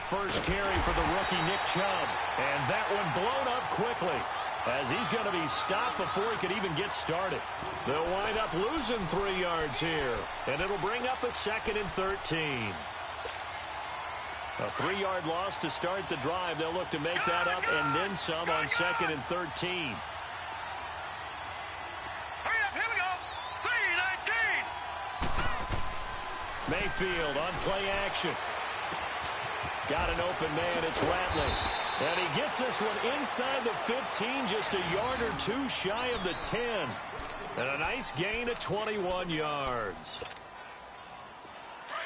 first carry for the rookie Nick Chubb. And that one blown up quickly, as he's going to be stopped before he could even get started. They'll wind up losing 3 yards here, and it'll bring up a 2nd and 13. A 3-yard loss to start the drive. They'll look to make that up and then some on 2nd and 13. Hurry up, here we go. 3-19. Mayfield on play action. Got an open man. It's Ratley. And he gets this one inside the 15, just a yard or two shy of the 10. And a nice gain of 21 yards.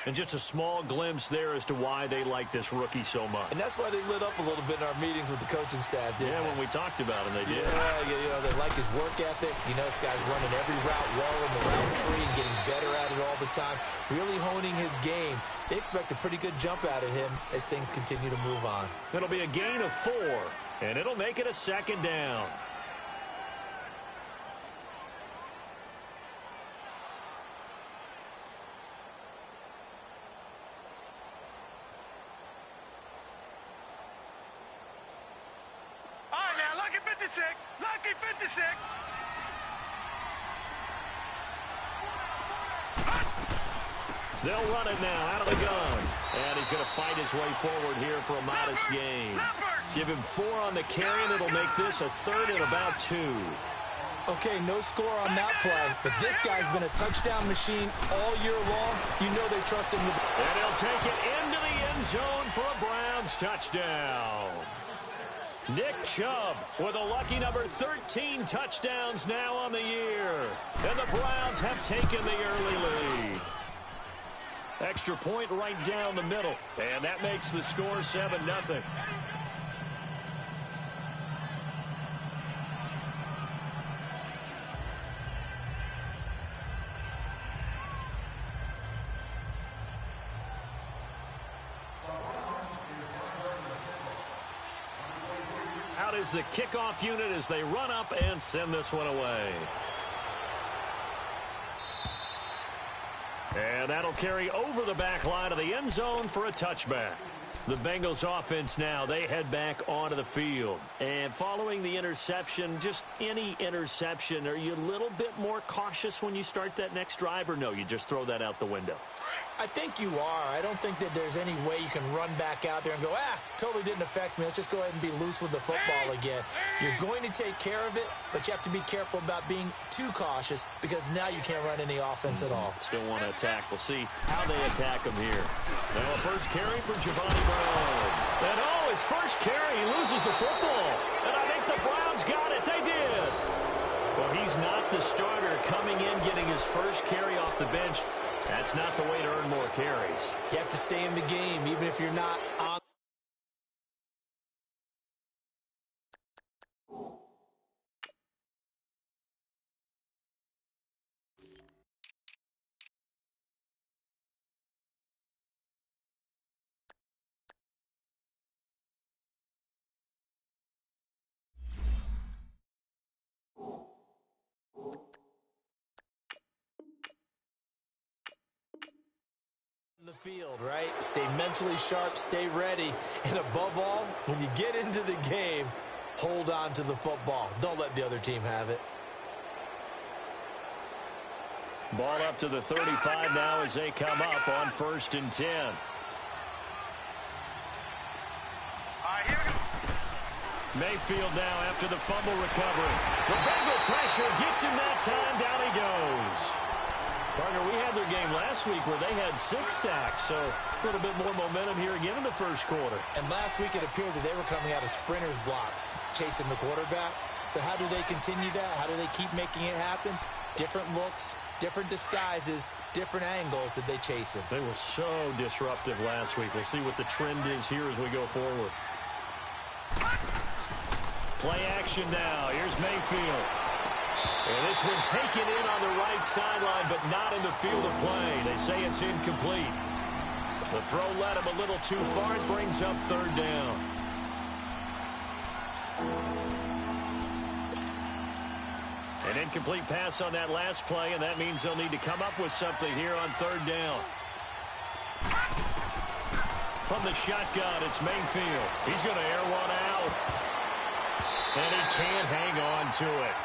And just a small glimpse there as to why they like this rookie so much. And that's why they lit up a little bit in our meetings with the coaching staff, didn't they? When we talked about him, they did. Yeah, they like his work ethic. You know, this guy's running every route well in the route tree and getting better at it all the time, really honing his game. They expect a pretty good jump out of him as things continue to move on. It'll be a gain of 4, and it'll make it a 2nd down. Lucky 56. They'll run it now out of the gun. And he's going to fight his way forward here for a modest gain. Give him 4 on the carry, and it'll make this a 3rd and about 2. Okay, no score on that play, but this guy's been a touchdown machine all year long. You know they trust him with it. And he'll take it into the end zone for a Browns touchdown. Nick Chubb with a lucky number 13 touchdowns now on the year. And the Browns have taken the early lead. Extra point right down the middle. And that makes the score 7-0. Out is the kickoff unit as they run up and send this one away. And that'll carry over the back line of the end zone for a touchback. The Bengals offense now, they head back onto the field. And following the interception, just any interception, are you a little bit more cautious when you start that next drive, or no, you just throw that out the window? I think you are. I don't think that there's any way you can run back out there and go, totally didn't affect me. Let's just go ahead and be loose with the football again. You're going to take care of it, but you have to be careful about being too cautious because now you can't run any offense at all. Still want to attack. We'll see how they attack him here. Now a first carry for Giovanni Brown. And his first carry, he loses the football. And I think the Browns got it. They did. Well, he's not the starter coming in, getting his first carry off the bench. That's not the way to earn more carries. You have to stay in the game, even if you're not on. The field, right? Stay mentally sharp, stay ready, and above all, when you get into the game, hold on to the football. Don't let the other team have it. Ball up to the 35 now as they come up on 1st and 10. Mayfield now after the fumble recovery. The Bengal pressure gets him that time. Down he goes. Partner, we had their game last week where they had 6 sacks, so a little bit more momentum here again in the first quarter. And last week it appeared that they were coming out of sprinters blocks, chasing the quarterback. So how do they continue that? How do they keep making it happen? Different looks, different disguises, different angles that they chase him. They were so disruptive last week. We'll see what the trend is here as we go forward. Play action now. Here's Mayfield. And this one taken in on the right sideline, but not in the field of play. They say it's incomplete. The throw led him a little too far. It brings up 3rd down. An incomplete pass on that last play, and that means they'll need to come up with something here on 3rd down. From the shotgun, it's Mayfield. He's going to air one out. And he can't hang on to it.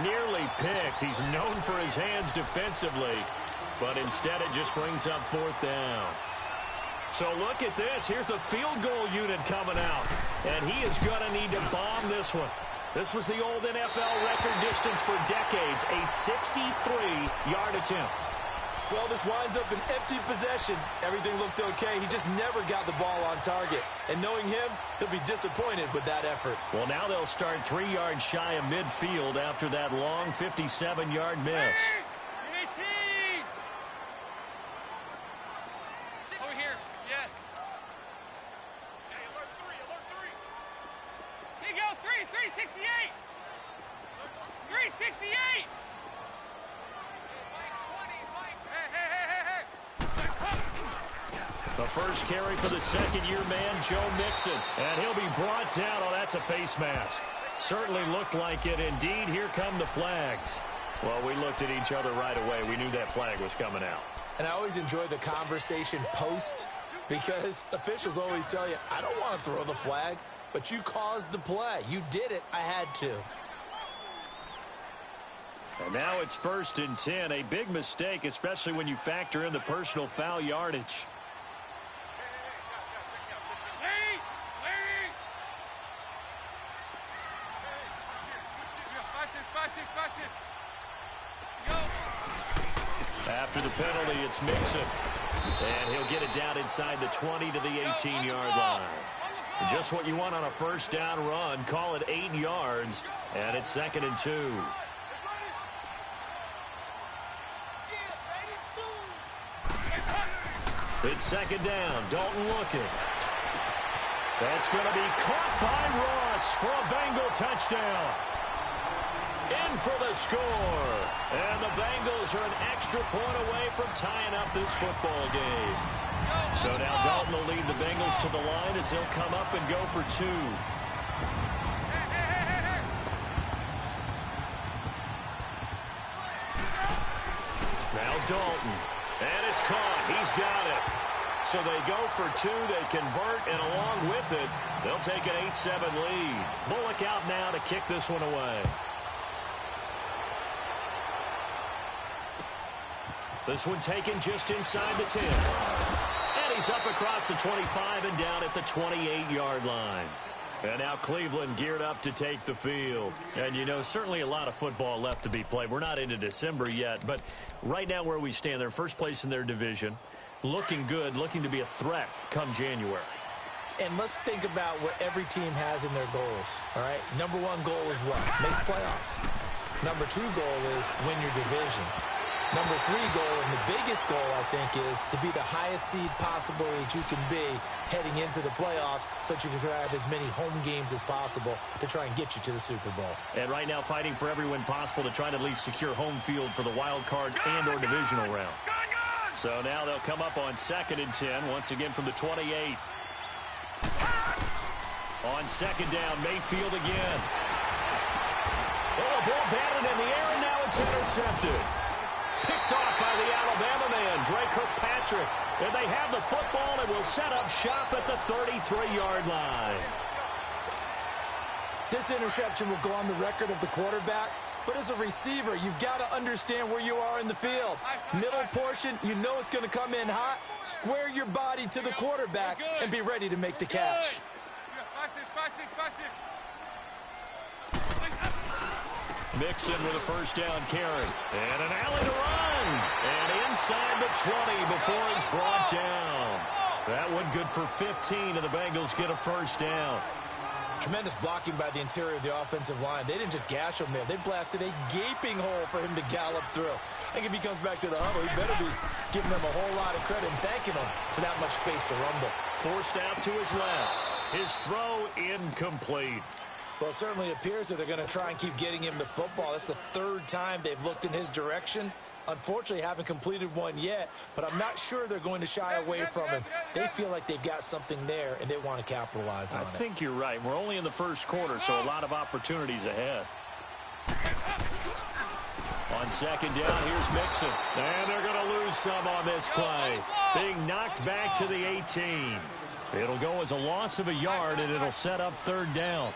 Nearly picked. He's known for his hands defensively. But instead it just brings up fourth down. So look at this. Here's the field goal unit coming out. And he is going to need to bomb this one. This was the old NFL record distance for decades. A 63-yard attempt. Well, this winds up an empty possession. Everything looked okay. He just never got the ball on target. And knowing him, he'll be disappointed with that effort. Well, now they'll start 3 yards shy of midfield after that long 57-yard miss. Over here. Yes. Okay, alert 3. Here you go, 368. 368. The first carry for the second-year man, Joe Mixon. And he'll be brought down. Oh, that's a face mask. Certainly looked like it. Indeed, here come the flags. Well, we looked at each other right away. We knew that flag was coming out. And I always enjoy the conversation post because officials always tell you, I don't want to throw the flag, but you caused the play. You did it. I had to. And now it's 1st and 10. A big mistake, especially when you factor in the personal foul yardage. After the penalty, it's Mixon. And he'll get it down inside the 20 to the 18-yard line. Just what you want on a first down run. Call it 8 yards. And it's 2nd and 2. It's 2nd down. Dalton looking. That's going to be caught by Ross for a Bengal touchdown. In for the score. And the Bengals are an extra point away from tying up this football game. So now Dalton will lead the Bengals to the line as he'll come up and go for 2. Now Dalton. And it's caught. He's got it. So they go for 2. They convert, and along with it, they'll take an 8-7 lead. Bullock out now to kick this one away. This one taken just inside the 10. And he's up across the 25 and down at the 28-yard line. And now Cleveland geared up to take the field. And, you know, certainly a lot of football left to be played. We're not into December yet, but right now where we stand, they're first place in their division. Looking good, looking to be a threat come January. And let's think about what every team has in their goals, all right? Number 1 goal is what? Make the playoffs. Number 2 goal is win your division. Number 3 goal, and the biggest goal, I think, is to be the highest seed possible that you can be heading into the playoffs so that you can try to have as many home games as possible to try and get you to the Super Bowl. And right now fighting for every win possible to try to at least secure home field for the wild card and or divisional round. So now they'll come up on 2nd and 10, once again from the 28. On 2nd down, Mayfield again. Oh, a ball batted in the air, and now it's intercepted. Picked off by the Alabama man, Dre Kirkpatrick. And they have the football and will set up shop at the 33-yard line. This interception will go on the record of the quarterback. But as a receiver, you've got to understand where you are in the field. Middle portion, you know it's going to come in hot. Square your body to the quarterback and be ready to make the catch. Mixon with a first down carry. And an alley to run. And inside the 20 before he's brought down. That one good for 15, and the Bengals get a first down. Tremendous blocking by the interior of the offensive line. They didn't just gash him there. They blasted a gaping hole for him to gallop through. I think if he comes back to the huddle, he better be giving them a whole lot of credit and thanking them for that much space to rumble. Forced out to his left. His throw incomplete. Well, it certainly appears that they're going to try and keep getting him the football. That's the 3rd time they've looked in his direction. Unfortunately, haven't completed one yet, but I'm not sure they're going to shy away from him. They feel like they've got something there, and they want to capitalize on it. I think you're right. We're only in the first quarter, so a lot of opportunities ahead. On 2nd down, here's Mixon. And they're going to lose some on this play. Being knocked back to the 18. It'll go as a loss of a yard, and it'll set up third down.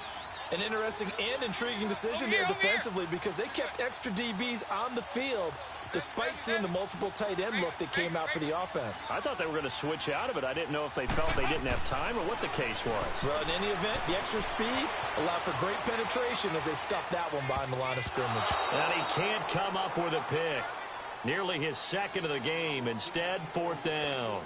An interesting and intriguing decision there defensively because they kept extra DBs on the field despite seeing the multiple tight end look that came out for the offense. I thought they were going to switch out of it. I didn't know if they felt they didn't have time or what the case was. Well, in any event, the extra speed allowed for great penetration as they stuffed that one behind the line of scrimmage. And he can't come up with a pick. Nearly his second of the game. Instead, fourth down.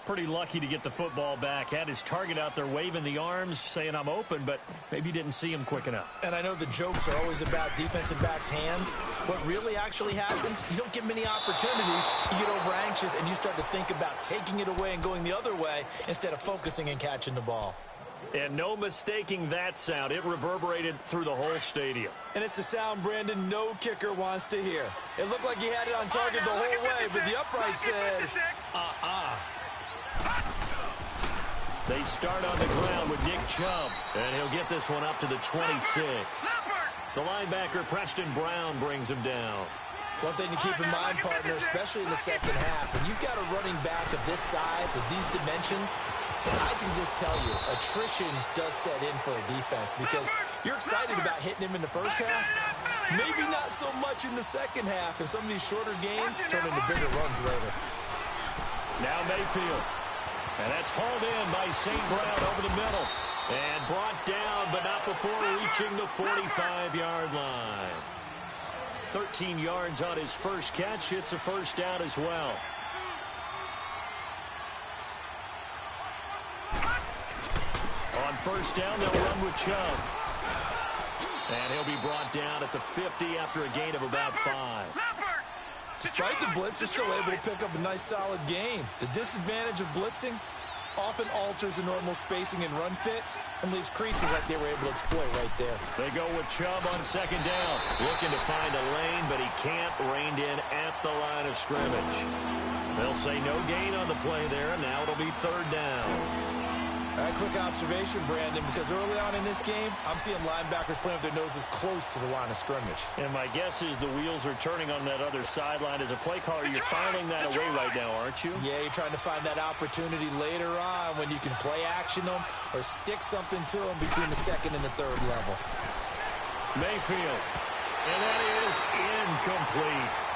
Pretty lucky to get the football back. Had his target out there waving the arms, saying I'm open, but maybe didn't see him quick enough. And I know the jokes are always about defensive backs' hands. What really actually happens, you don't get many opportunities. You get over anxious, and you start to think about taking it away and going the other way instead of focusing and catching the ball. And no mistaking that sound. It reverberated through the whole stadium. And it's the sound, Brandon, no kicker wants to hear. It looked like he had it on target the whole way, but the upright says, They start on the ground with Nick Chubb, and he'll get this one up to the 26. The linebacker, Preston Brown, brings him down. One thing to keep in mind, partner, especially in the second half, when you've got a running back of this size, of these dimensions, I can just tell you, attrition does set in for a defense because you're excited about hitting him in the first half, maybe not so much in the second half, and some of these shorter gains turn into bigger runs later. Now Mayfield. And that's hauled in by St. Brown over the middle. And brought down, but not before reaching the 45-yard line. 13 yards on his first catch. It's a first down as well. On first down, they'll run with Chubb. And he'll be brought down at the 50 after a gain of about 5. Despite the blitz, they're still able to pick up a nice solid gain. The disadvantage of blitzing often alters the normal spacing and run fits and leaves creases like they were able to exploit right there. They go with Chubb on second down. Looking to find a lane, but he can't. Reined in at the line of scrimmage. They'll say no gain on the play there, and now it'll be third down. All right, quick observation, Brandon, because early on in this game, I'm seeing linebackers playing with their noses close to the line of scrimmage. And my guess is the wheels are turning on that other sideline. As a play caller, you're filing that away right now, aren't you? Yeah, you're trying to find that opportunity later on when you can play action them or stick something to them between the second and the third level. Mayfield. And that is incomplete.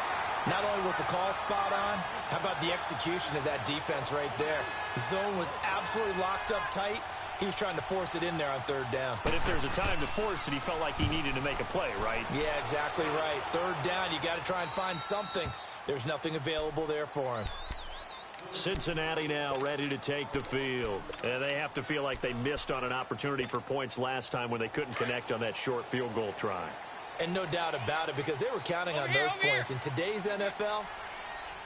Not only was the call spot on, how about the execution of that defense right there? The zone was absolutely locked up tight. He was trying to force it in there on third down. But if there's a time to force it, he felt like he needed to make a play, right? Yeah, exactly right. Third down, you got to try and find something. There's nothing available there for him. Cincinnati now ready to take the field. And they have to feel like they missed on an opportunity for points last time when they couldn't connect on that short field goal try. And no doubt about it, because they were counting on those points. In today's NFL,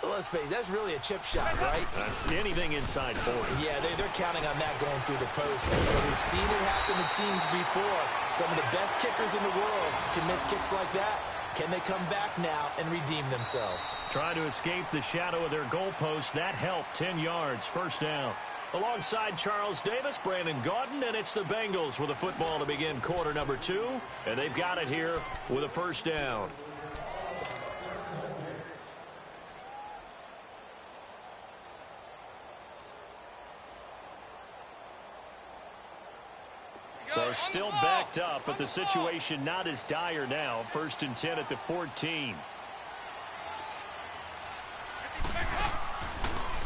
let's face it, that's really a chip shot, right? That's anything inside 40. Yeah, they're counting on that going through the post. But we've seen it happen to teams before. Some of the best kickers in the world can miss kicks like that. Can they come back now and redeem themselves? Trying to escape the shadow of their goalpost. That helped. 10 yards, first down. Alongside Charles Davis, Brandon Gaudin, and it's the Bengals with a football to begin quarter number 2. And they've got it here with a first down. So still backed up, but the situation not as dire now. First and 10 at the 14.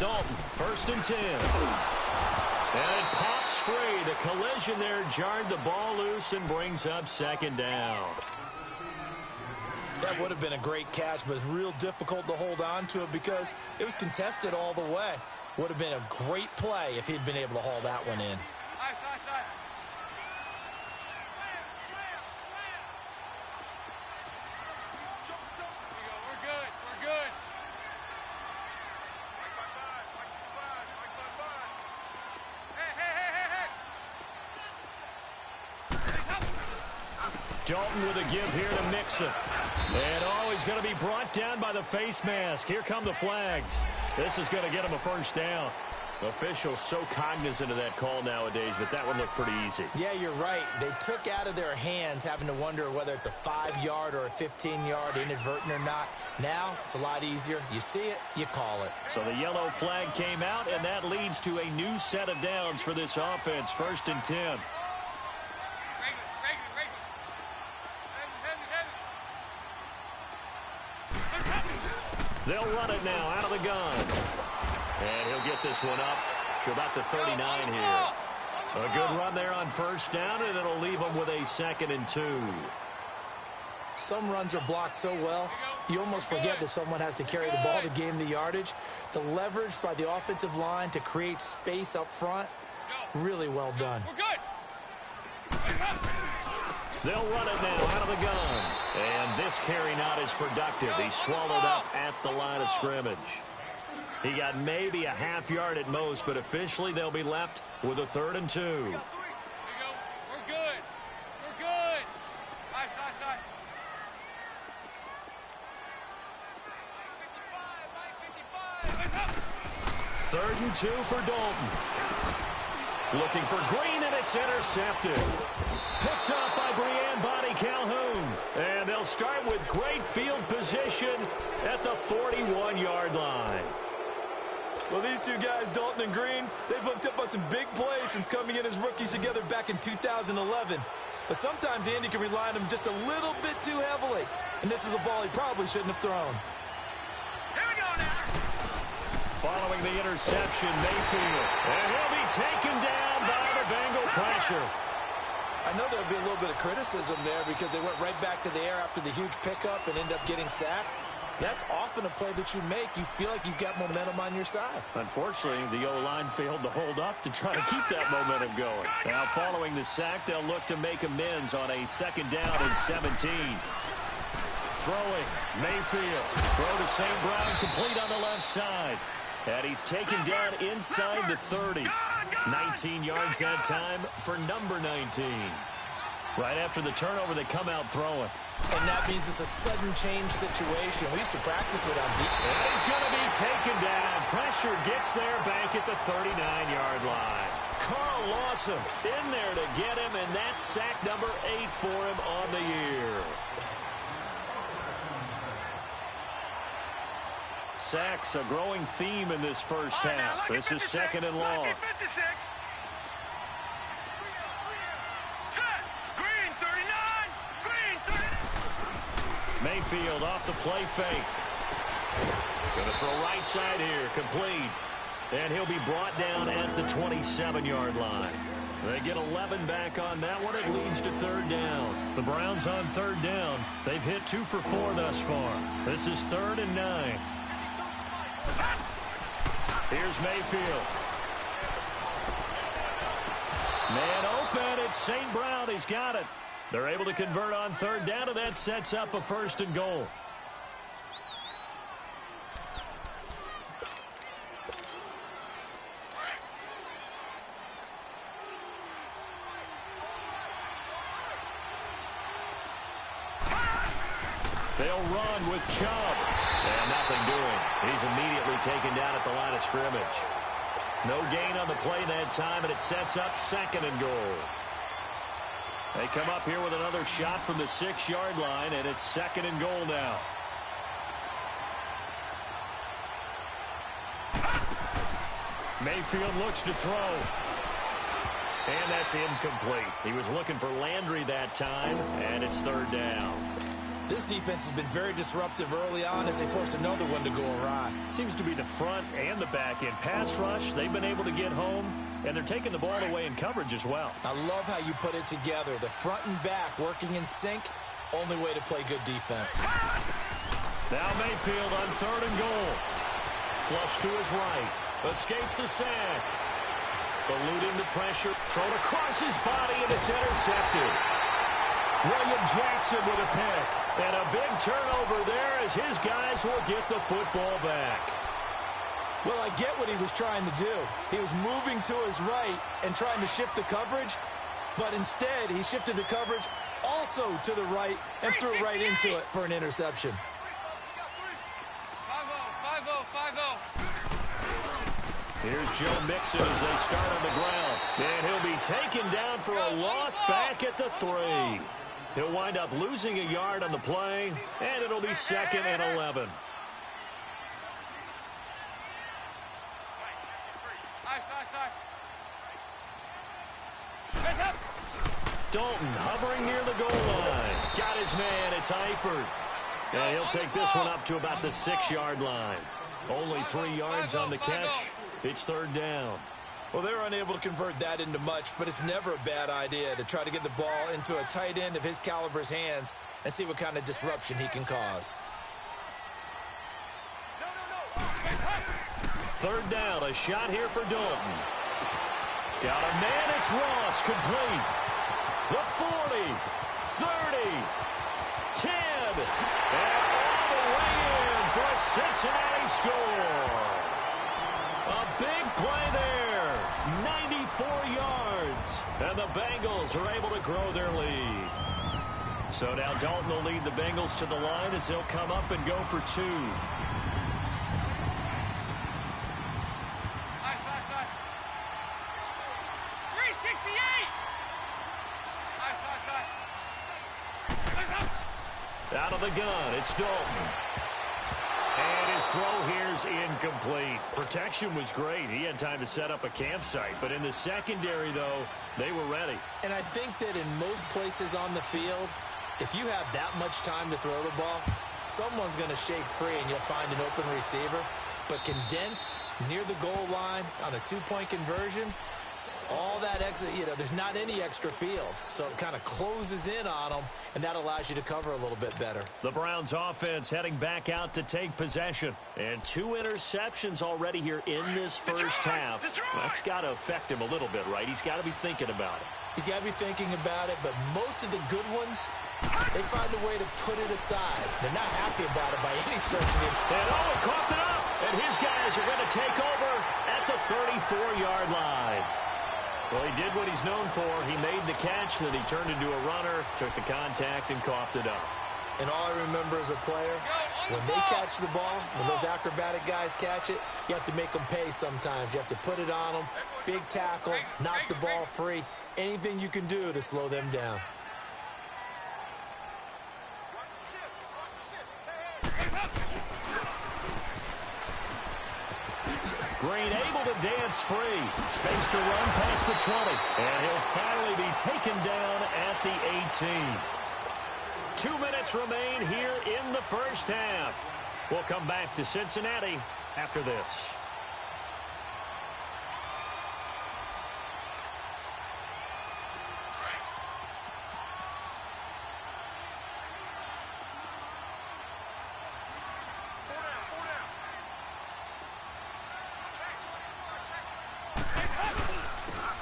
Dalton, first and 10. And it pops free. The collision there jarred the ball loose and brings up second down. That would have been a great catch, but it's real difficult to hold on to it because it was contested all the way. Would have been a great play if he'd been able to haul that one in. Dalton with a give here to Mixon. And he's going to be brought down by the face mask. Here come the flags. This is going to get him a first down. Officials so cognizant of that call nowadays, but that one looked pretty easy. Yeah, you're right. They took out of their hands having to wonder whether it's a 5-yard or a 15-yard, inadvertent or not. Now, it's a lot easier. You see it, you call it. So the yellow flag came out, and that leads to a new set of downs for this offense. 1st and 10. They'll run it now out of the gun. And he'll get this one up to about the 39 here. A good run there on 1st down, and it'll leave them with a 2nd and 2. Some runs are blocked so well, you almost forget that someone has to carry the ball to gain the yardage. The leverage by the offensive line to create space up front, really well done. We're good. They'll run it now out of the gun. And this carry not as productive. He's swallowed up at the line of scrimmage. He got maybe a half yard at most, but officially they'll be left with a 3rd and 2. There you go. We're good. We're good. Nice. 3rd and 2 for Dalton. Looking for Green, and it's intercepted. Picked up by Brianne Bonnie Calhoun. And they'll start with great field position at the 41-yard line. Well, these two guys, Dalton and Green, they've hooked up on some big plays since coming in as rookies together back in 2011. But sometimes Andy can rely on them just a little bit too heavily. And this is a ball he probably shouldn't have thrown. Here we go now. Following the interception, Mayfield. And he'll be taken down by the Bengal pressure. I know there'll be a little bit of criticism there because they went right back to the air after the huge pickup and ended up getting sacked. That's often a play that you make. You feel like you've got momentum on your side. Unfortunately, the O-line failed to hold up to try to keep that momentum going. Now, following the sack, they'll look to make amends on a 2nd down and 17. Throwing, Mayfield. Throw to St. Brown, complete on the left side. And he's taken down inside the 30. 19 yards that time for number 19. Right after the turnover, they come out throwing. And that means it's a sudden change situation. We used to practice it on defense. And he's going to be taken down. Pressure gets there back at the 39-yard line. Carl Lawson in there to get him, and that's sack number 8 for him on the year. Sacks, a growing theme in this first half. This is 2nd and long. Mayfield off the play fake. Going to throw right side here, complete. And he'll be brought down at the 27-yard line. They get 11 back on that one. It leads to 3rd down. The Browns on 3rd down. They've hit 2 for 4 thus far. This is 3rd and 9. Here's Mayfield. Man open. It's St. Brown. He's got it. They're able to convert on 3rd down, and that sets up a 1st and goal. They'll run with Chubb. And nothing doing. He's immediately taken down at the line of scrimmage. No gain on the play that time, and it sets up 2nd and goal. They come up here with another shot from the 6-yard line, and it's 2nd and goal now. Mayfield looks to throw. And that's incomplete. He was looking for Landry that time, and it's 3rd down. This defense has been very disruptive early on as they force another one to go awry. Seems to be the front and the back end. Pass rush, they've been able to get home, and they're taking the ball away in coverage as well. I love how you put it together. The front and back working in sync, only way to play good defense. Now Mayfield on 3rd and goal. Flush to his right. Escapes the sack. Eluding the pressure. Thrown across his body, and it's intercepted. William Jackson with a pick. And a big turnover there as his guys will get the football back. Well, I get what he was trying to do. He was moving to his right and trying to shift the coverage, but instead he shifted the coverage also to the right and threw right into it for an interception. 5-0, 5-0, 5-0. Here's Joe Mixon as they start on the ground. And he'll be taken down for a loss back at the 3. He'll wind up losing a yard on the play, and it'll be 2nd and 11. Dalton hovering near the goal line. Got his man. It's Eifert. And he'll take this one up to about the 6-yard line. Only 3 yards on the catch. It's 3rd down. Well, they're unable to convert that into much, but it's never a bad idea to try to get the ball into a tight end of his caliber's hands and see what kind of disruption he can cause. 3rd down, a shot here for Dalton. Got a man, it's Ross, complete. The 40, 30, 10, and all the way in for a Cincinnati score. A big play there, 94 yards, and the Bengals are able to grow their lead. So now Dalton will lead the Bengals to the line as they'll come up and go for 2. Out of the gun, it's Dalton. And his throw here's incomplete. Protection was great. He had time to set up a campsite. But in the secondary, though, they were ready. And I think that in most places on the field, if you have that much time to throw the ball, someone's going to shake free and you'll find an open receiver. But condensed near the goal line on a 2-point conversion, all that extra, there's not any extra field. So it kind of closes in on them, and that allows you to cover a little bit better. The Browns offense heading back out to take possession. And 2 interceptions already here in this first half. That's got to affect him a little bit, right? He's got to be thinking about it. He's got to be thinking about it, but most of the good ones, they find a way to put it aside. They're not happy about it by any stretch of the... And coughed it up. And his guys are going to take over at the 34-yard line. Well, he did what he's known for. He made the catch, then he turned into a runner, took the contact, and coughed it up. And all I remember as a player, when they catch the ball, when those acrobatic guys catch it, you have to make them pay sometimes. You have to put it on them, big tackle, knock the ball free. Anything you can do to slow them down. Green able to dance free. Space to run past the 20. And he'll finally be taken down at the 18. 2 minutes remain here in the first half. We'll come back to Cincinnati after this.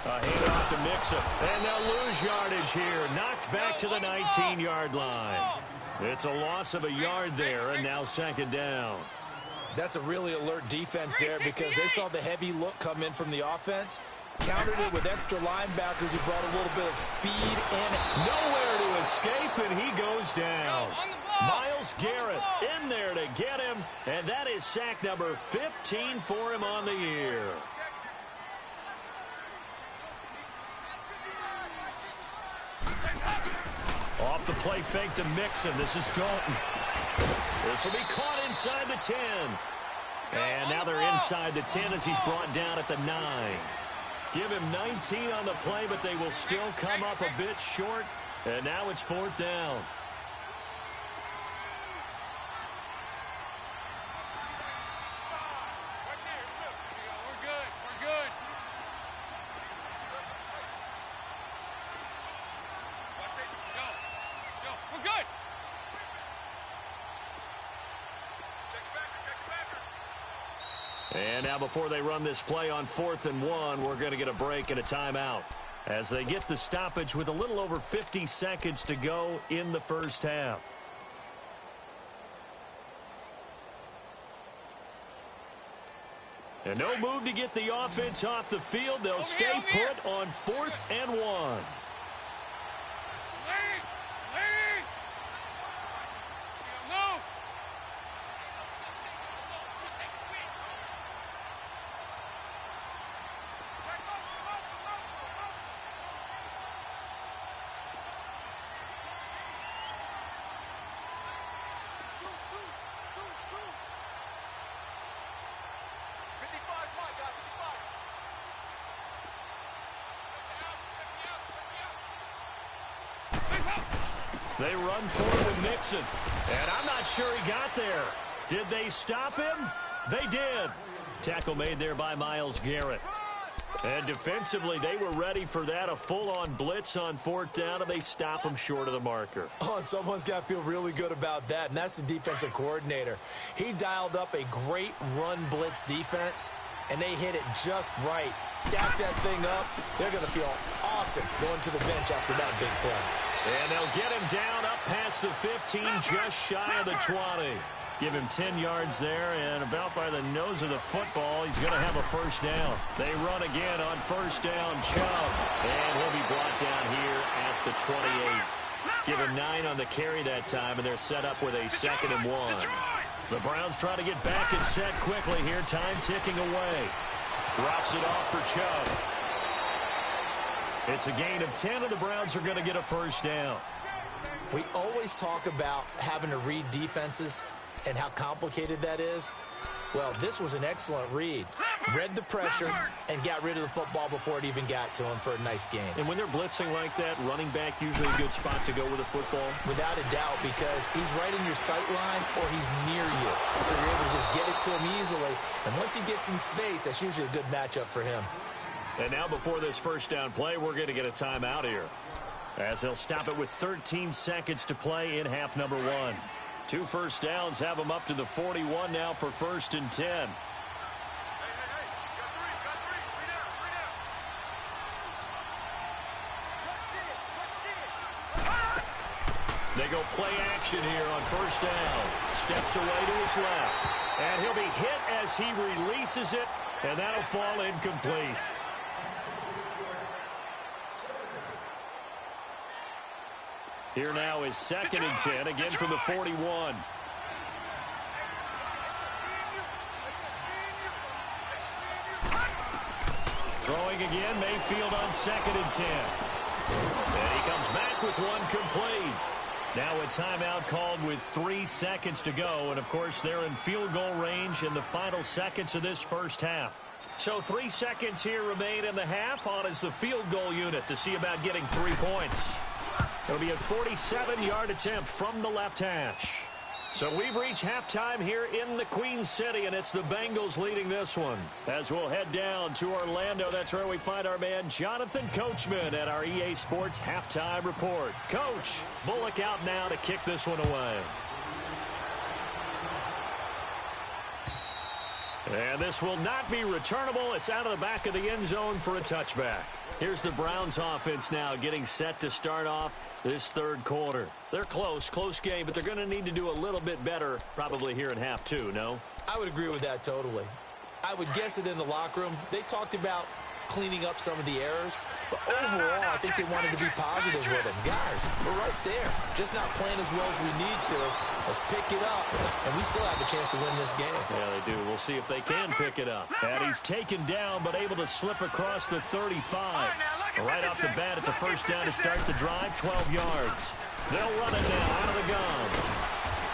A handoff to Mixon. And they'll lose yardage here. Knocked back to the 19-yard line. It's a loss of a yard there, and now 2nd down. That's a really alert defense there because they saw the heavy look come in from the offense, countered it with extra linebackers who brought a little bit of speed in it. Nowhere to escape, and he goes down. Myles Garrett in there to get him, and that is sack number 15 for him on the year. Off the play fake to Mixon. This is Dalton. This will be caught inside the 10. And now they're inside the 10 as he's brought down at the 9. Give him 19 on the play, but they will still come up a bit short. And now it's 4th down. And now before they run this play on 4th and 1, we're going to get a break and a timeout as they get the stoppage with a little over 50 seconds to go in the first half. And no move to get the offense off the field. They'll stay put on 4th and 1. They run forward with Mixon. And I'm not sure he got there. Did they stop him? They did. Tackle made there by Myles Garrett. And defensively, they were ready for that, a full-on blitz on 4th down, and they stop him short of the marker. Oh, and someone's got to feel really good about that, and that's the defensive coordinator. He dialed up a great run blitz defense, and they hit it just right. Stack that thing up. They're going to feel awesome going to the bench after that big play. And they'll get him down up past the 15, just shy of the 20. Give him 10 yards there, and about by the nose of the football, he's going to have a first down. They run again on first down, Chubb. And he'll be brought down here at the 28. Give him 9 on the carry that time, and they're set up with a 2nd and 1. The Browns try to get back and set quickly here. Time ticking away. Drops it off for Chubb. It's a gain of 10, and the Browns are going to get a first down. We always talk about having to read defenses and how complicated that is. Well, this was an excellent read. Read the pressure and got rid of the football before it even got to him for a nice gain. And when they're blitzing like that, running back usually a good spot to go with the football? Without a doubt, because he's right in your sight line or he's near you. So you're able to just get it to him easily. And once he gets in space, that's usually a good matchup for him. And now before this first down play, we're going to get a timeout here, as they'll stop it with 13 seconds to play in half number 1. 2 first downs have them up to the 41 now for 1st and 10. They go play action here on first down. Steps away to his left. And he'll be hit as he releases it, and that'll fall incomplete. Here now is 2nd and 10, again from the 41. Throwing again, Mayfield on 2nd and 10. And he comes back with one complete. Now a timeout called with 3 seconds to go. And, of course, they're in field goal range in the final seconds of this first half. So 3 seconds here remain in the half. On is the field goal unit to see about getting 3 points. It'll be a 47-yard attempt from the left hash. So we've reached halftime here in the Queen City, and it's the Bengals leading this one. As we'll head down to Orlando, that's where we find our man Jonathan Coachman at our EA Sports Halftime Report. Coach, Bullock out now to kick this one away. And this will not be returnable. It's out of the back of the end zone for a touchback. Here's the Browns offense now getting set to start off this third quarter. They're close game, but they're going to need to do a little bit better probably here in half 2, no? I would agree with that totally. I would guess it in the locker room. They talked about cleaning up some of the errors, but overall, I think they wanted to be positive with them. Guys, we're right there. Just not playing as well as we need to. Let's pick it up, and we still have a chance to win this game. Yeah, they do. We'll see if they can pick it up. And he's taken down, but able to slip across the 35. Right off the bat, it's a first down to start the drive, 12 yards. They'll run it now out of the gun.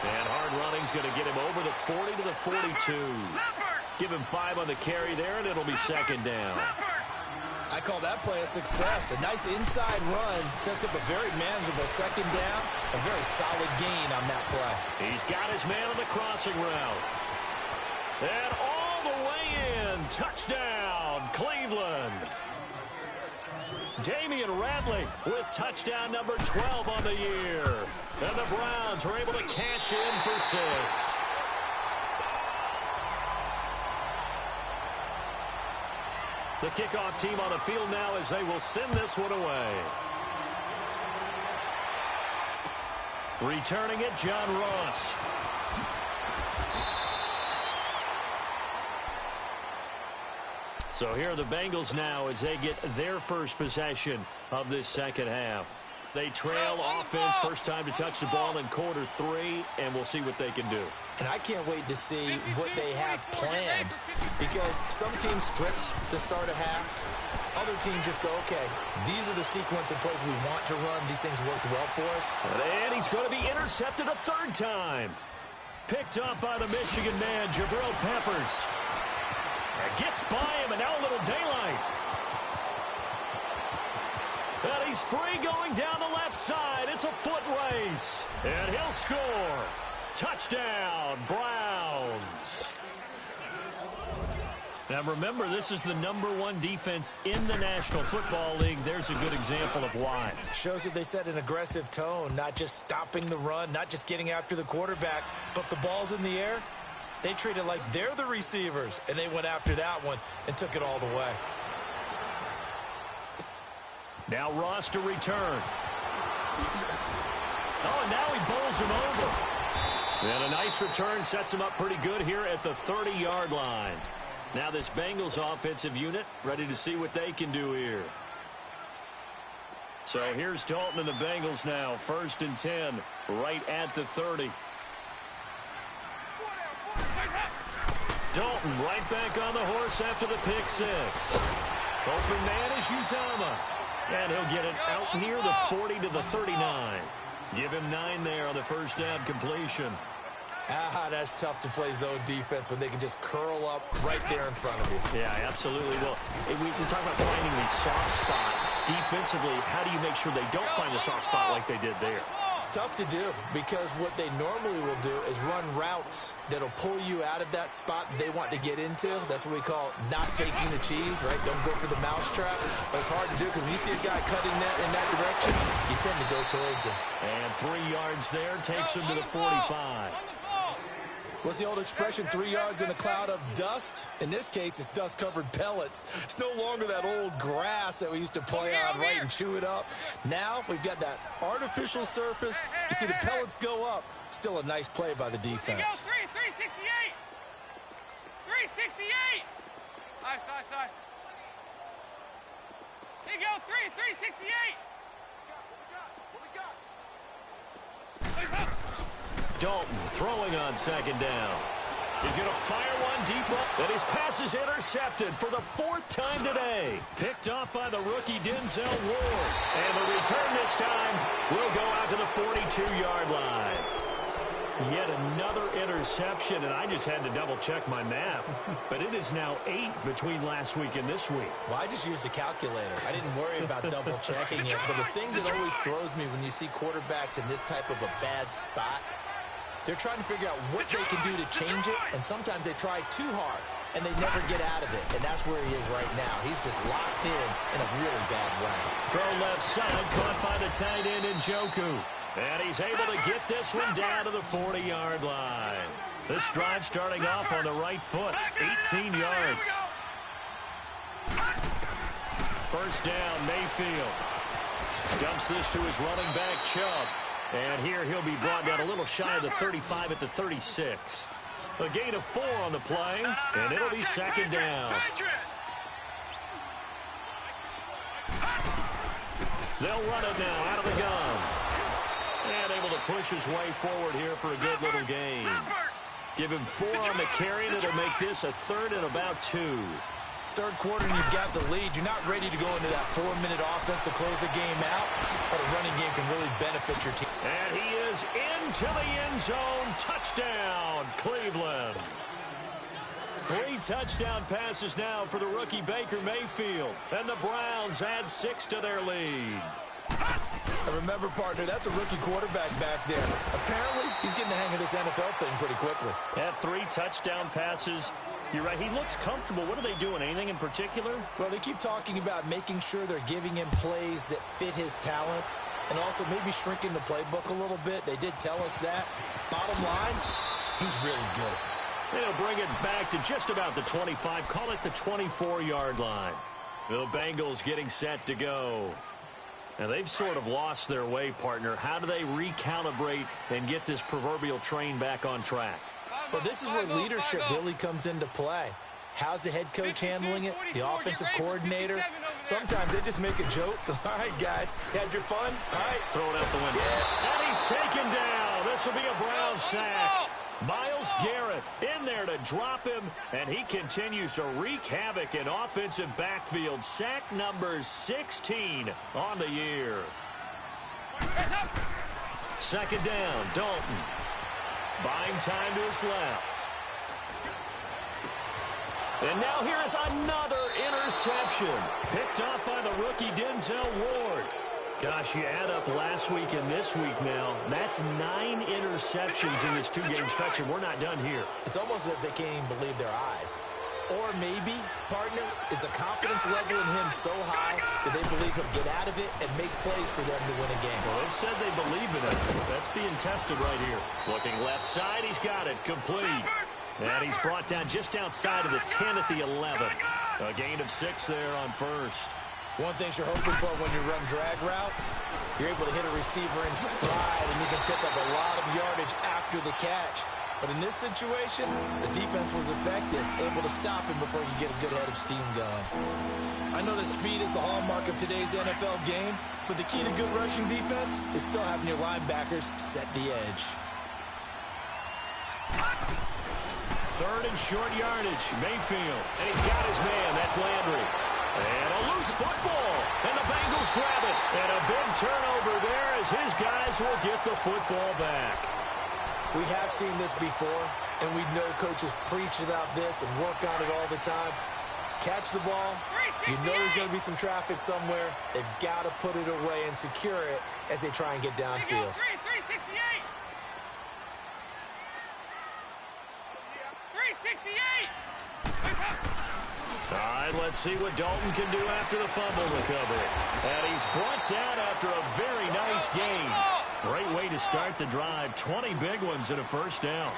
And hard running's going to get him over the 40 to the 42. Give him 5 on the carry there, and it'll be 2nd down. I call that play a success. A nice inside run sets up a very manageable 2nd down. A very solid gain on that play. He's got his man on the crossing route. And all the way in. Touchdown, Cleveland. Damian Radley with touchdown number 12 on the year. And the Browns are able to cash in for 6. The kickoff team on the field now as they will send this one away. Returning it, John Ross. So here are the Bengals now as they get their first possession of this second half. They trail offense, first time to touch the ball in quarter 3, and we'll see what they can do. And I can't wait to see what they have planned, because some teams script to start a half. Other teams just go, okay, these are the sequence of plays we want to run. These things worked well for us. And he's going to be intercepted a 3rd time. Picked up by the Michigan man, Jabril Peppers. Gets by him, and now a little daylight. And he's free going down the left side. It's a foot race. And he'll score. Touchdown, Browns. Now remember, this is the #1 defense in the National Football League. There's a good example of why. Shows that they set an aggressive tone, not just stopping the run, not just getting after the quarterback, but the ball's in the air. They treat it like they're the receivers, and they went after that one and took it all the way. Now Ross to return. Oh, and now he bowls him over. And a nice return sets him up pretty good here at the 30-yard line. Now this Bengals offensive unit ready to see what they can do here. So here's Dalton and the Bengals now. 1st and 10, right at the 30. Dalton right back on the horse after the pick 6. Open man is Uzomah. And he'll get it out near the 40 to the 39. Give him 9 there on the first down completion. That's tough to play zone defense when they can just curl up right there in front of you. Yeah, absolutely. Well, we talk about finding the soft spot. Defensively, how do you make sure they don't find the soft spot like they did there? Tough to do, because what they normally will do is run routes that'll pull you out of that spot they want to get into. That's what we call not taking the cheese, right? Don't go for the mousetrap. But it's hard to do because when you see a guy cutting that in that direction, you tend to go towards him. And 3 yards there takes him to the 45. What's the old expression, 3 yards in a cloud of dust? In this case, it's dust-covered pellets. It's no longer that old grass that we used to play on, right, and chew it up. Now we've got that artificial surface. You see the pellets go up. Still a nice play by the defense. 368. 368. Nice. Here you go, 368. Dalton throwing on 2nd down. He's going to fire one deep up, and his pass is intercepted for the 4th time today. Picked off by the rookie Denzel Ward. And the return this time will go out to the 42-yard line. Yet another interception, and I just had to double-check my math. But it is now 8 between last week and this week. Well, I just used a calculator. I didn't worry about double-checking it. But the thing that always throws me when you see quarterbacks in this type of a bad spot, they're trying to figure out what they can do to change it, and sometimes they try too hard, and they never get out of it, and that's where he is right now. He's just locked in a really bad way. Throw left side, caught by the tight end Njoku. And he's able to get this one down to the 40-yard line. This drive starting off on the right foot, 18 yards. 1st down, Mayfield. Dumps this to his running back, Chubb. And here he'll be brought down a little shy of the 35 at the 36. A gain of 4 on the play, and it'll be 2nd down. They'll run it now out of the gun. And able to push his way forward here for a good little gain. Give him 4 on the carry, and it'll make this a 3rd and about 2. 3rd quarter and you've got the lead. You're not ready to go into that 4-minute offense to close the game out, but a running game can really benefit your team. And he is into the end zone. Touchdown, Cleveland. 3 touchdown passes now for the rookie Baker Mayfield. And the Browns add 6 to their lead. And remember, partner, that's a rookie quarterback back there. Apparently, he's getting the hang of this NFL thing pretty quickly. Had 3 touchdown passes. You're right, he looks comfortable. What are they doing? Anything in particular? Well, they keep talking about making sure they're giving him plays that fit his talents and also maybe shrinking the playbook a little bit. They did tell us that. Bottom line, he's really good. They'll bring it back to just about the 25. Call it the 24-yard line. The Bengals getting set to go. Now, they've sort of lost their way, partner. How do they recalibrate and get this proverbial train back on track? Well, this is where leadership really comes into play. How's the head coach handling it? The offensive coordinator? Sometimes they just make a joke. All right, guys, had your fun? All right. Throw it out the window. Yeah. And he's taken down. This will be a Brown sack. Myles Garrett in there to drop him, and he continues to wreak havoc in offensive backfield. Sack number 16 on the year. 2nd down, Dalton. Buying time to his left. And now here is another interception. Picked off by the rookie Denzel Ward. Gosh, you add up last week and this week now. That's 9 interceptions in this 2-game stretch, and we're not done here. It's almost as if they can't even believe their eyes. Or maybe, partner, is the confidence level in him so high that they believe he'll get out of it and make plays for them to win a game. Well, they've said they believe in it. That's being tested right here. Looking left side, he's got it. Complete. And he's brought down just outside of the 10 at the 11. A gain of 6 there on first. One thing you're hoping for when you run drag routes, you're able to hit a receiver in stride, and you can pick up a lot of yardage after the catch. But in this situation, the defense was effective, able to stop him before you get a good head of steam going. I know that speed is the hallmark of today's NFL game, but the key to good rushing defense is still having your linebackers set the edge. 3rd and short yardage, Mayfield. And he's got his man, that's Landry. And a loose football, and the Bengals grab it. And a big turnover there as his guys will get the football back. We have seen this before, and we know coaches preach about this and work on it all the time. Catch the ball. You know there's going to be some traffic somewhere. They've got to put it away and secure it as they try and get downfield. 368. 368. All right, let's see what Dalton can do after the fumble recovery. And he's brought down after a very nice gain. Great way to start the drive. 20 big ones and a first down.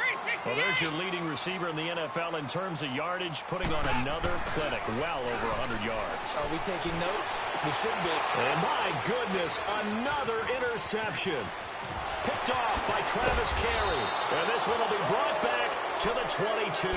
Well, there's your leading receiver in the NFL in terms of yardage, putting on another clinic, well over 100 yards. Are we taking notes? We should be. And my goodness, another interception. Picked off by Travis Carey. And this one will be brought back to the 22.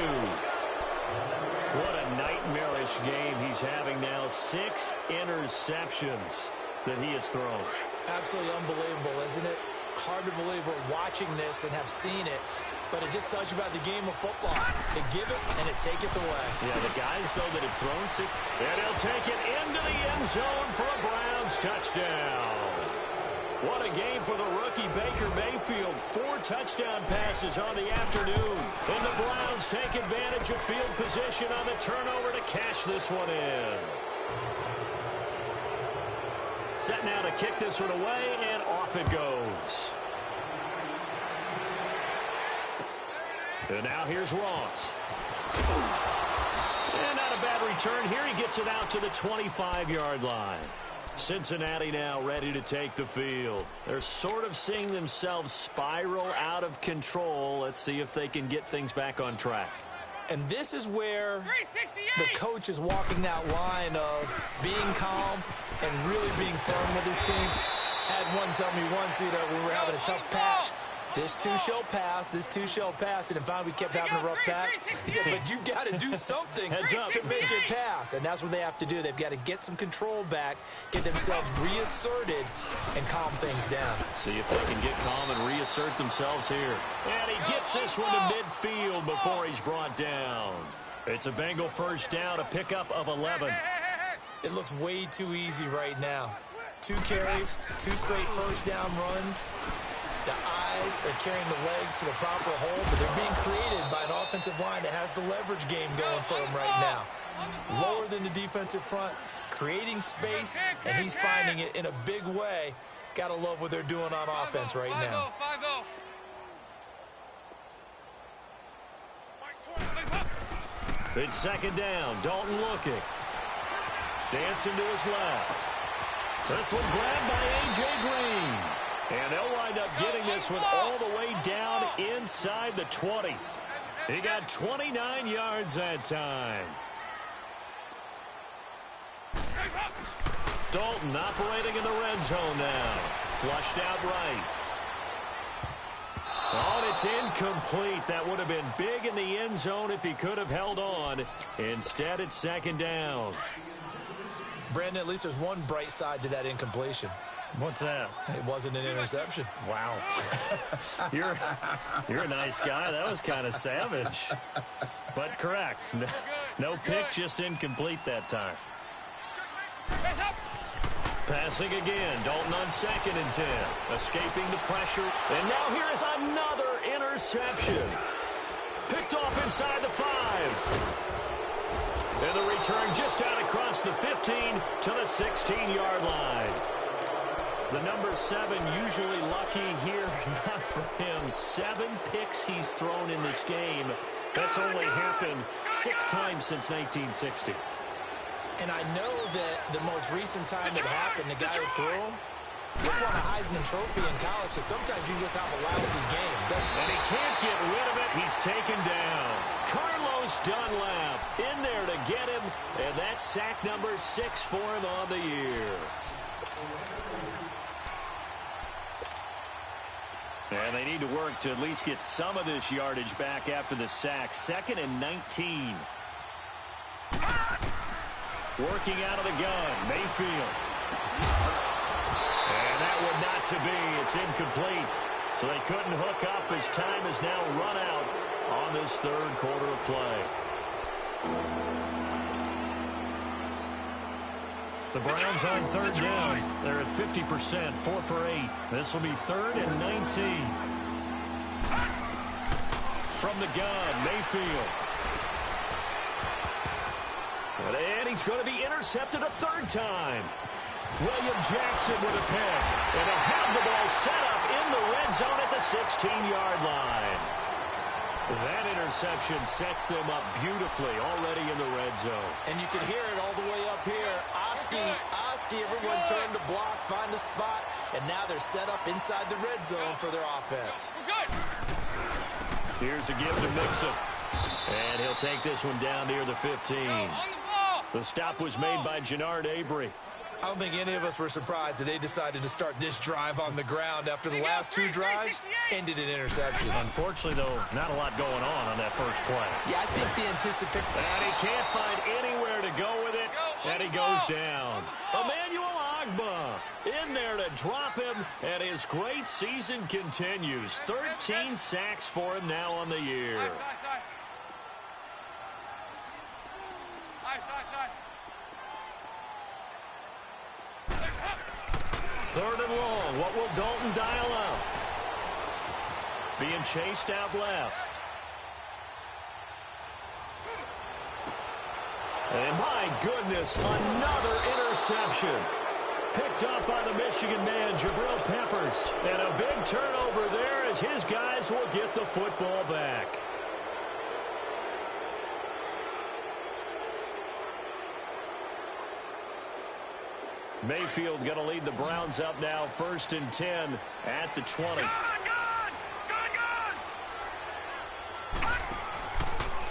What a nightmarish game he's having now. 6 interceptions that he has thrown. Absolutely unbelievable, isn't it? Hard to believe we're watching this and have seen it, but it just tells you about the game of football. They give it and it taketh away. Yeah, the guys, though, that have thrown 6, and he'll take it into the end zone for a Browns touchdown. What a game for the rookie Baker Mayfield. 4 touchdown passes on the afternoon. And the Browns take advantage of field position on the turnover to cash this one in. Set now to kick this one away, and off it goes. And now here's Ross. And not a bad return here. He gets it out to the 25-yard line. Cincinnati now ready to take the field. They're sort of seeing themselves spiral out of control. Let's see if they can get things back on track. And this is where the coach is walking that line of being calm and really being firm with his team. Had one tell me once, we were having a tough patch. This too shall pass, this too shall pass. And finally we kept having a rough patch. He said, but you've got to do something to make it pass. And that's what they have to do. They've got to get some control back, get themselves reasserted, and calm things down. See if they can get calm and reassert themselves here. And he gets this one to midfield before he's brought down. It's a Bengal first down, a pickup of 11. It looks way too easy right now. 2 carries, 2 straight first down runs. The eyes are carrying the legs to the proper hole, but they're being created by an offensive line that has the leverage game going for them right now. Lower than the defensive front, creating space, and he's finding it in a big way. Gotta love what they're doing on offense right now. 5-0. It's second down. Dalton looking. Dancing to his left. This one grabbed by A.J. Green. And they'll wind up getting this one all the way down inside the 20. He got 29 yards that time. Dalton operating in the red zone now. Flushed out right. Oh, and it's incomplete. That would have been big in the end zone if he could have held on. Instead, it's second down. Brandon, at least there's one bright side to that incompletion. What's that? It wasn't an interception. Wow. You're a nice guy. That was kind of savage. But correct. No pick, just incomplete that time. Passing again. Dalton on 2nd and 10. Escaping the pressure. And now here is another interception. Picked off inside the 5. And the return just out across the 15 to the 16-yard line. The number 7 usually lucky here. Not for him. 7 picks he's thrown in this game. That's only happened 6 times since 1960. And I know that the most recent time it happened, the guy who threw him, he won a Heisman Trophy in college, so sometimes you just have a lousy game. And he can't get rid of it. He's taken down. Carlos Dunlap in there to get him, and that's sack number 6 for him on the year. And they need to work to at least get some of this yardage back after the sack. 2nd and 19. Working out of the gun, Mayfield. And that would not to be. It's incomplete. So they couldn't hook up as time has now run out on this 3rd quarter of play. The Browns on 3rd down. They're at 50%, 4 for 8. This will be 3rd and 19. From the gun, Mayfield. And he's going to be intercepted a 3rd time. William Jackson with a pick. And they have the ball set up in the red zone at the 16-yard line. That interception sets them up beautifully already in the red zone. And you can hear it all the way up here. Oski, everyone turned to block, find a spot, and now they're set up inside the red zone for their offense. Here's a give to Mixon. And he'll take this one down near the 15. The stop was made by Jannard Avery. I don't think any of us were surprised that they decided to start this drive on the ground after the last 2 drives ended in interceptions. Unfortunately, though, not a lot going on that first play. Yeah, I think the anticipation. And he can't find anywhere to go with it, and he goes down. Emmanuel Ogbah in there to drop him, and his great season continues. 13 sacks for him now on the year. 3rd and long. What will Dalton dial out? Being chased out left. And my goodness, another interception. Picked up by the Michigan man, Jabril Peppers. And a big turnover there as his guys will get the football back. Mayfield going to lead the Browns up now, 1st and 10 at the 20.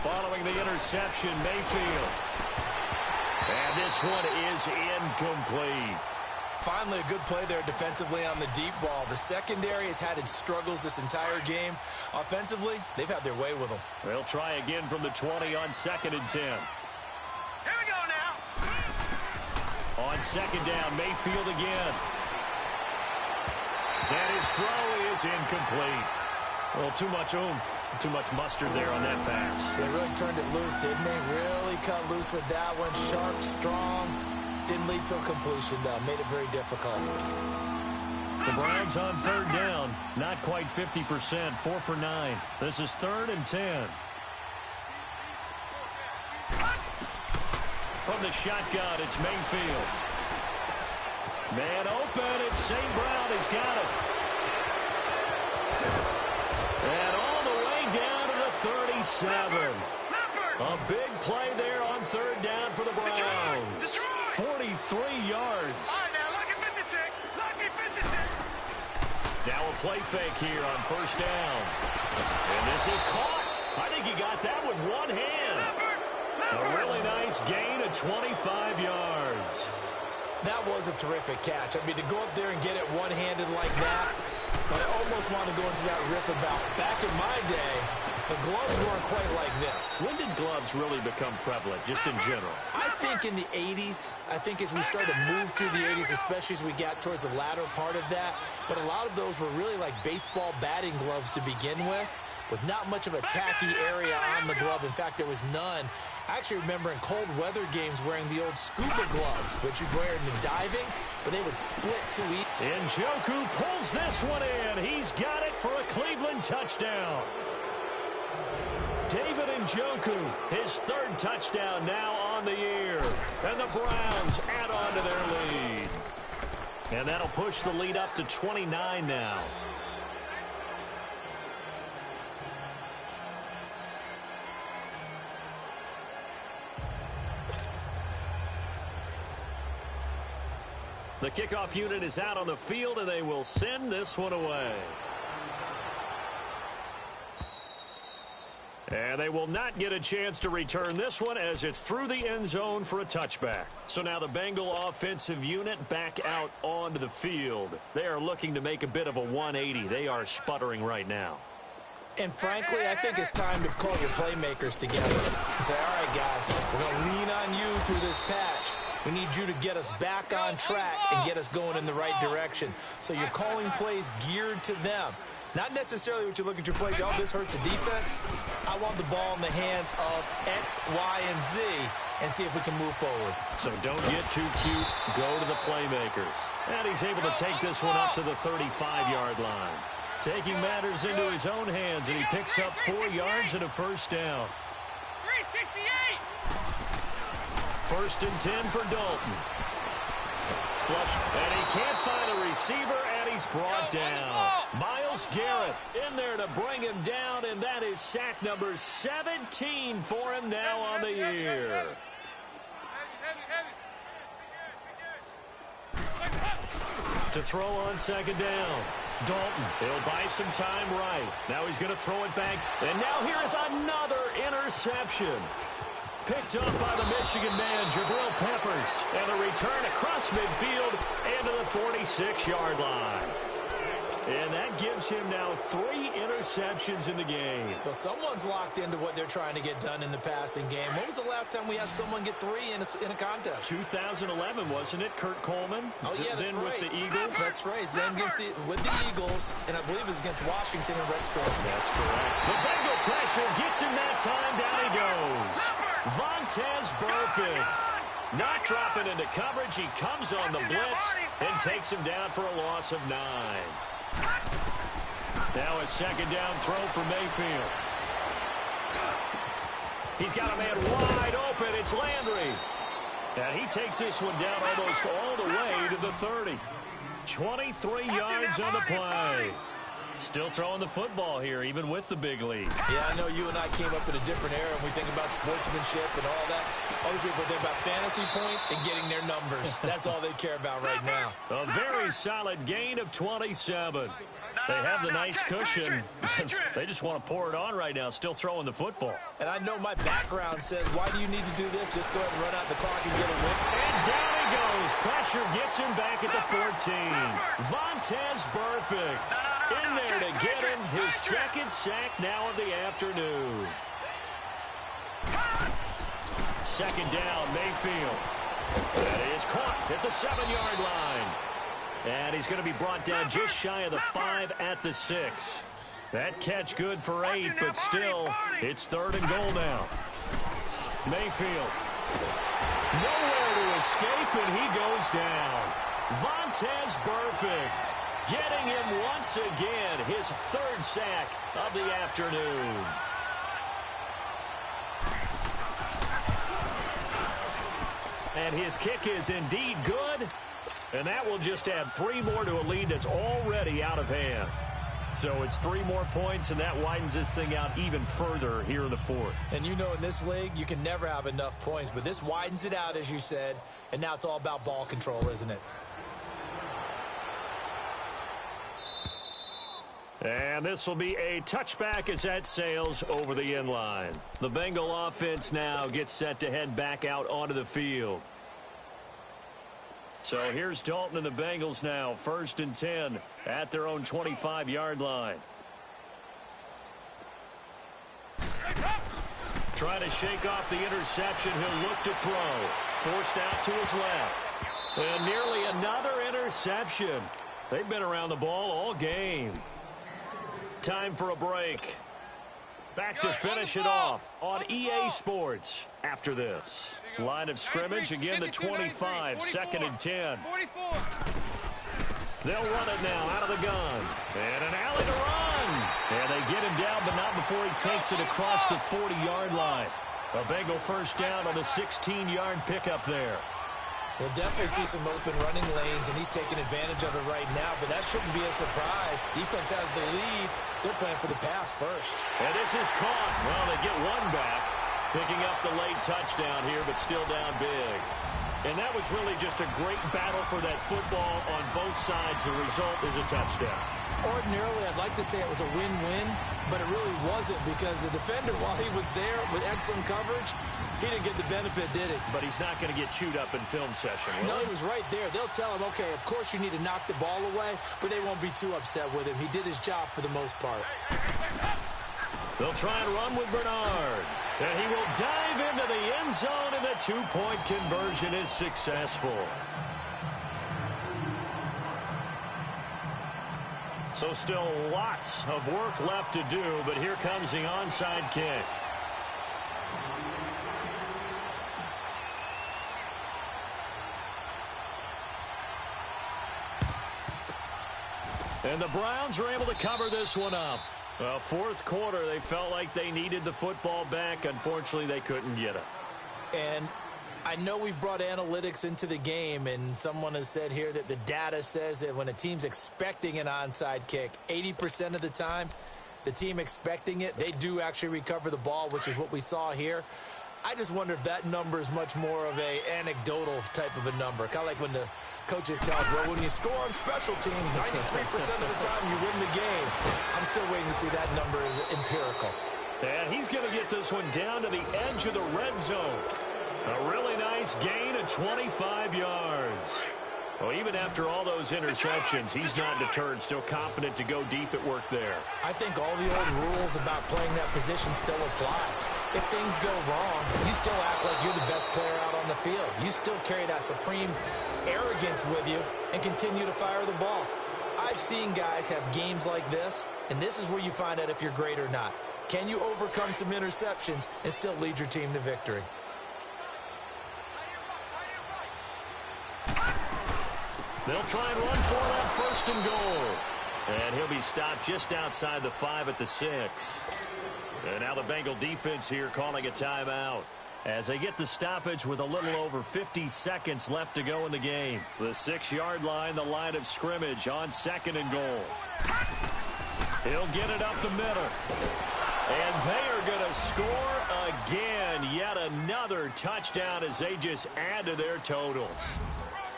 Following the interception, Mayfield. And this one is incomplete. Finally, a good play there defensively on the deep ball. The secondary has had its struggles this entire game. Offensively, they've had their way with them. They'll try again from the 20 on 2nd and 10. On 2nd down, Mayfield again. And his throw is incomplete. Well, too much oomph, too much mustard there on that pass. They really turned it loose, didn't they? Really cut loose with that one. Sharp, strong. Didn't lead to a completion, though. Made it very difficult. The Browns on 3rd down. Not quite 50%, 4 for 9. This is 3rd and 10. From the shotgun, it's Mayfield. Man open, it's St. Brown. He's got it. And all the way down to the 37. A big play there on 3rd down for the Browns. 43 yards. Now a play fake here on 1st down. And this is caught. I think he got that with one hand. A really nice gain of 25 yards. That was a terrific catch. I mean, to go up there and get it one-handed like that, but I almost want to go into that riff about back in my day, the gloves weren't quite like this. When did gloves really become prevalent, just in general? I think in the 80s. I think as we started to move through the 80s, especially as we got towards the latter part of that. But a lot of those were really like baseball batting gloves to begin with not much of a tacky area on the glove. In fact, there was none. I actually remember in cold weather games wearing the old scuba gloves, which you'd wear in diving, but they would split to eat. Njoku pulls this one in. He's got it for a Cleveland touchdown. David Njoku, his 3rd touchdown now on the year. And the Browns add on to their lead. And that'll push the lead up to 29 now. The kickoff unit is out on the field, and they will send this one away. And they will not get a chance to return this one as it's through the end zone for a touchback. So now the Bengal offensive unit back out onto the field. They are looking to make a bit of a 180. They are sputtering right now. And frankly, I think it's time to call your playmakers together and say, all right, guys, we're going to lean on you through this patch. We need you to get us back on track and get us going in the right direction. So you're calling plays geared to them. Not necessarily what you look at your plays, oh, this hurts the defense. I want the ball in the hands of X, Y, and Z and see if we can move forward. So don't get too cute. Go to the playmakers. And he's able to take this one up to the 35-yard line. Taking matters into his own hands, and he picks up 4 yards and a first down. 368. First and 10 for Dalton. Flush, and he can't find a receiver, and he's brought down. Myles Garrett in there to bring him down, and that is sack number 17 for him now on the year. To throw on second down. Dalton, he'll buy some time right. Now he's going to throw it back, and now here is another interception. Picked up by the Michigan man, Jabril Peppers. And a return across midfield and to the 46-yard line. And that gives him now 3 interceptions in the game. Well, someone's locked into what they're trying to get done in the passing game. When was the last time we had someone get 3 in a contest? 2011, wasn't it? Kurt Coleman? Oh, yeah, that's then right. With the Eagles? That's right. Then with the Eagles, and I believe it was against Washington and Redskins. That's correct. The Bengal pressure gets him that time. Down he goes. Vontaze Burfict. Not dropping into coverage. He comes on the blitz and takes him down for a loss of 9. Now a second down throw for Mayfield. He's got a man wide open. It's Landry. And he takes this one down almost all the way to the 30. 23 yards on the play. Still throwing the football here, even with the big lead. Yeah, I know you and I came up in a different era, and we think about sportsmanship and all that. Other people think about fantasy points and getting their numbers. That's all they care about right now. A very solid gain of 27. They have the nice cushion. They just want to pour it on right now, still throwing the football. And I know my background says, why do you need to do this? Just go ahead and run out the clock and get a win. And down he goes. Pressure gets him back at the 14. Vontaze Burfict in there to get him his second sack now of the afternoon. Second down, Mayfield. That is caught at the 7-yard line. And he's going to be brought down just shy of the 5 at the 6. That catch good for 8, but still, it's 3rd and goal now. Mayfield. Nowhere to escape, and he goes down. Vontaze Burfict getting him once again his 3rd sack of the afternoon. And his kick is indeed good. And that will just add 3 more to a lead that's already out of hand. So it's 3 more points, and that widens this thing out even further here in the 4th. And you know in this league, you can never have enough points. But this widens it out, as you said. And now it's all about ball control, isn't it? And this will be a touchback as that sails over the end line. The Bengal offense now gets set to head back out onto the field. So here's Dalton and the Bengals now, 1st and 10 at their own 25-yard line. Trying to shake off the interception. He'll look to throw. Forced out to his left. And nearly another interception. They've been around the ball all game. Time for a break. Back to finish it off on EA Sports after this. Line of scrimmage, again, the 25, 2nd and 10. They'll run it now out of the gun. And an alley to run. And they get him down, but not before he takes it across the 40-yard line. A Bengal first down on the 16-yard pickup there. We'll definitely see some open running lanes, and he's taking advantage of it right now, but that shouldn't be a surprise. Defense has the lead. They're playing for the pass first. And this is caught. Well, they get one back, picking up the late touchdown here, but still down big. And that was really just a great battle for that football on both sides. The result is a touchdown. Ordinarily, I'd like to say it was a win-win, but it really wasn't because the defender, while he was there with excellent coverage, he didn't get the benefit, did he? But he's not going to get chewed up in film session, will No, he? he was right there. They'll tell him, okay, of course you need to knock the ball away, but they won't be too upset with him. He did his job for the most part. They'll try and run with Bernard. And he will dive into the end zone, and the two-point conversion is successful. So still lots of work left to do, but here comes the onside kick. And the Browns are able to cover this one up. Well, fourth quarter, they felt like they needed the football back. Unfortunately, they couldn't get it. And I know we've brought analytics into the game, and someone has said here that the data says that when a team's expecting an onside kick, 80% of the time, the team expecting it, they do actually recover the ball, which is what we saw here. I just wonder if that number is much more of a anecdotal type of a number. Kind of like when the coaches tell us, well, when you score on special teams, 93% of the time you win the game. I'm still waiting to see that number is empirical. And he's going to get this one down to the edge of the red zone. A really nice gain of 25 yards. Well, even after all those interceptions, he's not deterred, still confident to go deep at work there. I think all the old rules about playing that position still apply. If things go wrong, you still act like you're the best player out on the field. You still carry that supreme arrogance with you and continue to fire the ball. I've seen guys have games like this, and this is where you find out if you're great or not. Can you overcome some interceptions and still lead your team to victory? They'll try and run for that first and goal. And he'll be stopped just outside the 5 at the 6. And now the Bengal defense here calling a timeout as they get the stoppage with a little over 50 seconds left to go in the game. The 6-yard line, the line of scrimmage on second and goal. He'll get it up the middle. And they are going to score again. Yet another touchdown as they just add to their totals.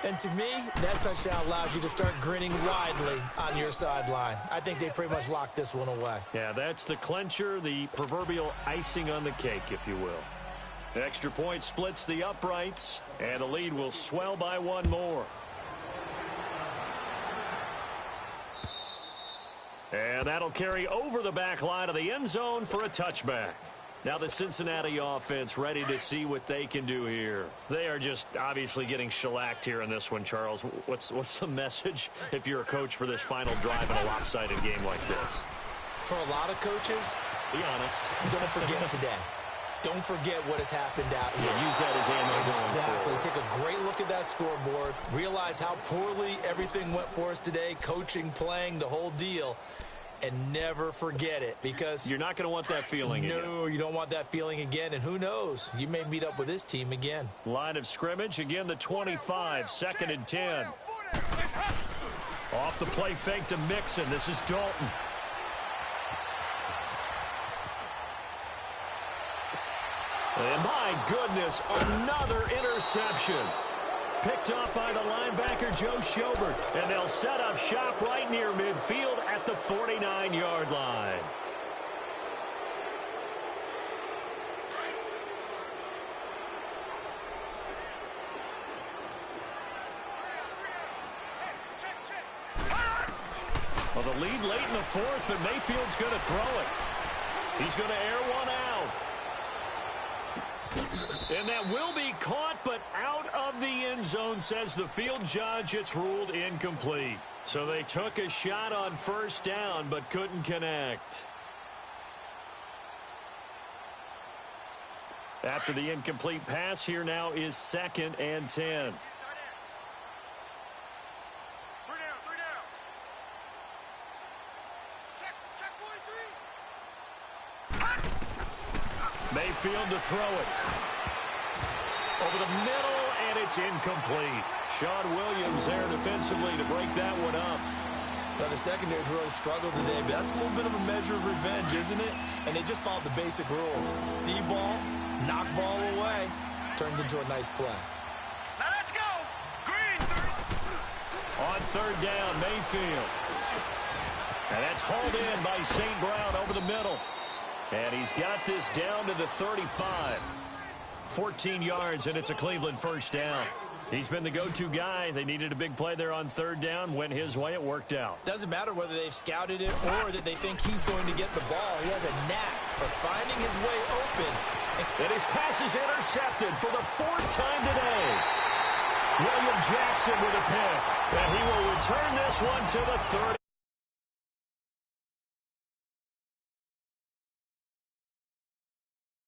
And to me, that touchdown allows you to start grinning widely on your sideline. I think they pretty much locked this one away. Yeah, that's the clincher, the proverbial icing on the cake, if you will. Extra point splits the uprights, and the lead will swell by one more. And that'll carry over the back line of the end zone for a touchback. Now the Cincinnati offense ready to see what they can do here. They are just obviously getting shellacked here in this one, Charles. What's the message if you're a coach for this final drive in a lopsided game like this? For a lot of coaches, be honest. Don't forget today. Don't forget what has happened out here. Yeah, use that as ammo. Exactly. Take a great look at that scoreboard. Realize how poorly everything went for us today. Coaching, playing, the whole deal. And never forget it, because you're not going to want that feeling again. No, you don't want that feeling again. And who knows? You may meet up with this team again. Line of scrimmage, again the 25, second and 10. Off the play fake to Mixon. This is Dalton. And my goodness, another interception. Picked off by the linebacker, Joe Schobert. And they'll set up shop right near midfield at the 49-yard line. Well, the lead late in the fourth, but Mayfield's going to throw it. He's going to air one out. And that will be caught, but out of the end zone, says the field judge. It's ruled incomplete. So they took a shot on first down, but couldn't connect. After the incomplete pass, here now is second and 10. Mayfield to throw it. Over the middle, and it's incomplete. Sean Williams there defensively to break that one up. Now, the secondary's really struggled today, but that's a little bit of a measure of revenge, isn't it? And they just followed the basic rules. See ball, knock ball away. Turns into a nice play. Now let's go. Green. On third down, Mayfield. And that's hauled in by St. Brown over the middle. And he's got this down to the 35. 14 yards, and it's a Cleveland first down. He's been the go-to guy. They needed a big play there on third down. Went his way. It worked out. Doesn't matter whether they've scouted it or that they think he's going to get the ball. He has a knack for finding his way open. And his pass is intercepted for the fourth time today. William Jackson with a pick. And he will return this one to the 30.